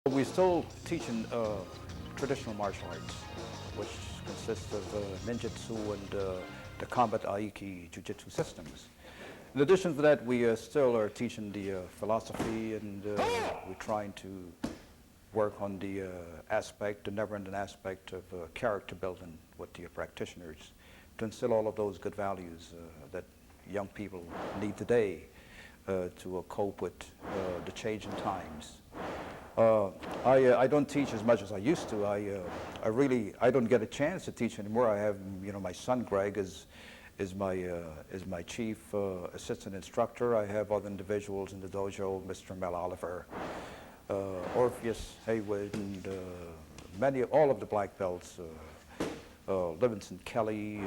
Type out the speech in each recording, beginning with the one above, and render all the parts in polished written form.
We're still teaching traditional martial arts, which consists of Ninjitsu and the combat Aiki-Jijitsu systems. In addition to that, we still are teaching the philosophy, and we're trying to work on the the never-ending aspect of character building with the practitioners to instill all of those good values that young people need today to cope with the changing times. I don't teach as much as I used to. I don't get a chance to teach anymore. I have, my son Greg is my chief assistant instructor. I have other individuals in the dojo, Mr. Mel Oliver, Orpheus Haywood, and all of the black belts, Livingston Kelly,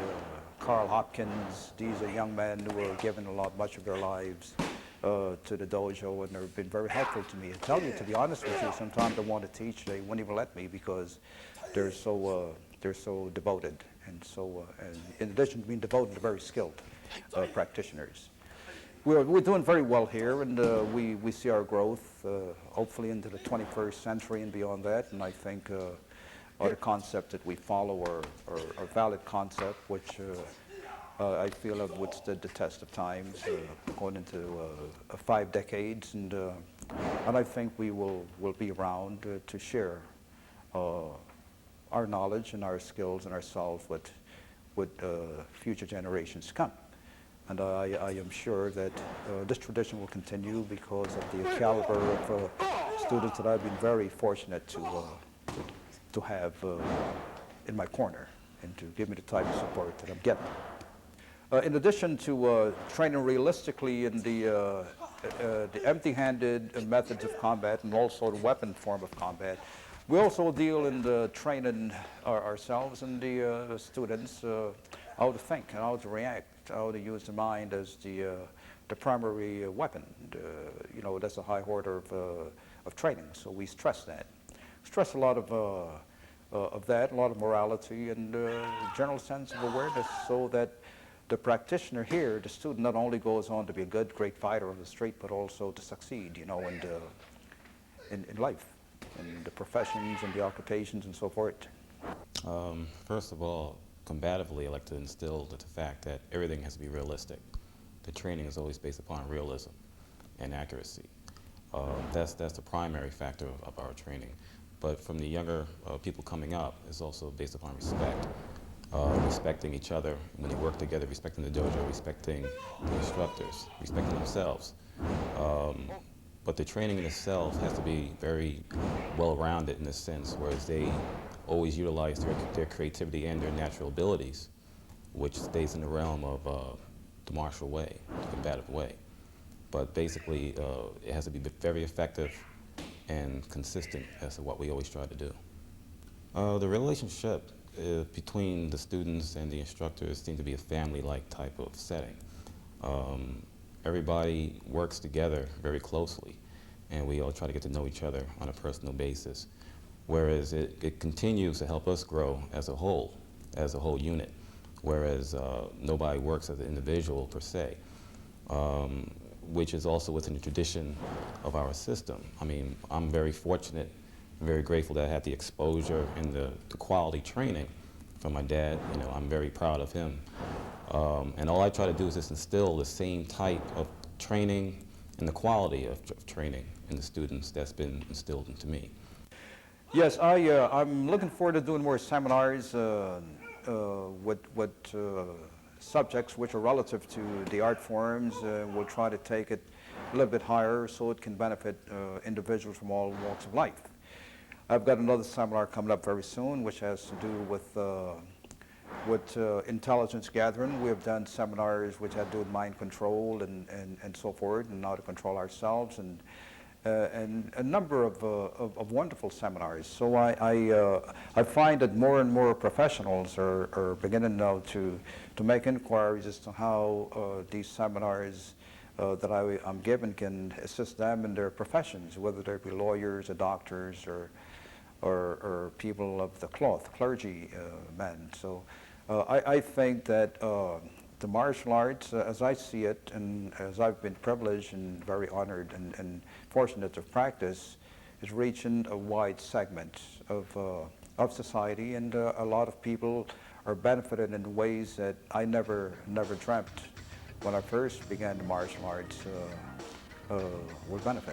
Carl Hopkins. These are young men who are giving much of their lives to the dojo, and they've been very helpful to me. I tell you, to be honest with you, sometimes I want to teach, they wouldn't even let me because they're so devoted, and in addition to being devoted, they're very skilled practitioners. We're doing very well here, and we see our growth hopefully into the 21st century and beyond that. And I think other concepts that we follow are valid concepts, which I feel have withstood the test of times, going into 5 decades, and I think we will be around to share our knowledge and our skills and ourselves with future generations to come. And I am sure that this tradition will continue because of the caliber of students that I've been very fortunate to have in my corner and to give me the type of support that I'm getting. In addition to training realistically in the empty-handed methods of combat and also the weapon form of combat, we also deal in the training ourselves and the students how to think and how to react, how to use the mind as the primary weapon. That's a high order of training, so we stress that. Stress a lot of that, a lot of morality, and general sense of awareness, so that the practitioner here, the student, not only goes on to be a great fighter on the street, but also to succeed, in life, in the professions and the occupations and so forth. First of all, combatively, I like to instill the fact that everything has to be realistic. The training is always based upon realism and accuracy. That's the primary factor of our training. But from the younger people coming up, it's also based upon respect. Respecting each other when they work together, respecting the dojo, respecting the instructors, respecting themselves. But the training in itself has to be very well-rounded in a sense, whereas they always utilize their creativity and their natural abilities, which stays in the realm of the martial way, the combative way. But basically, it has to be very effective and consistent as to what we always try to do. The relationship between the students and the instructors seem to be a family-like type of setting. Everybody works together very closely, and we all try to get to know each other on a personal basis, whereas it continues to help us grow as a whole unit, whereas nobody works as an individual per se, which is also within the tradition of our system. I mean, I'm very fortunate, I'm very grateful that I had the exposure and the quality training from my dad. I'm very proud of him. And all I try to do is just instill the same type of training and the quality of training in the students that's been instilled into me. Yes, I'm looking forward to doing more seminars with subjects which are relative to the art forms. We'll try to take it a little bit higher so it can benefit individuals from all walks of life. I've got another seminar coming up very soon, which has to do with intelligence gathering. We have done seminars which have to do with mind control and so forth, and how to control ourselves, and a number of wonderful seminars. So I find that more and more professionals are beginning now to make inquiries as to how these seminars that I'm given can assist them in their professions, whether they be lawyers or doctors or people of the cloth, clergy men. So I think that the martial arts, as I see it, and as I've been privileged and very honored and fortunate to practice, is reaching a wide segment of society, and a lot of people are benefited in ways that I never dreamt when I first began the martial arts would benefit.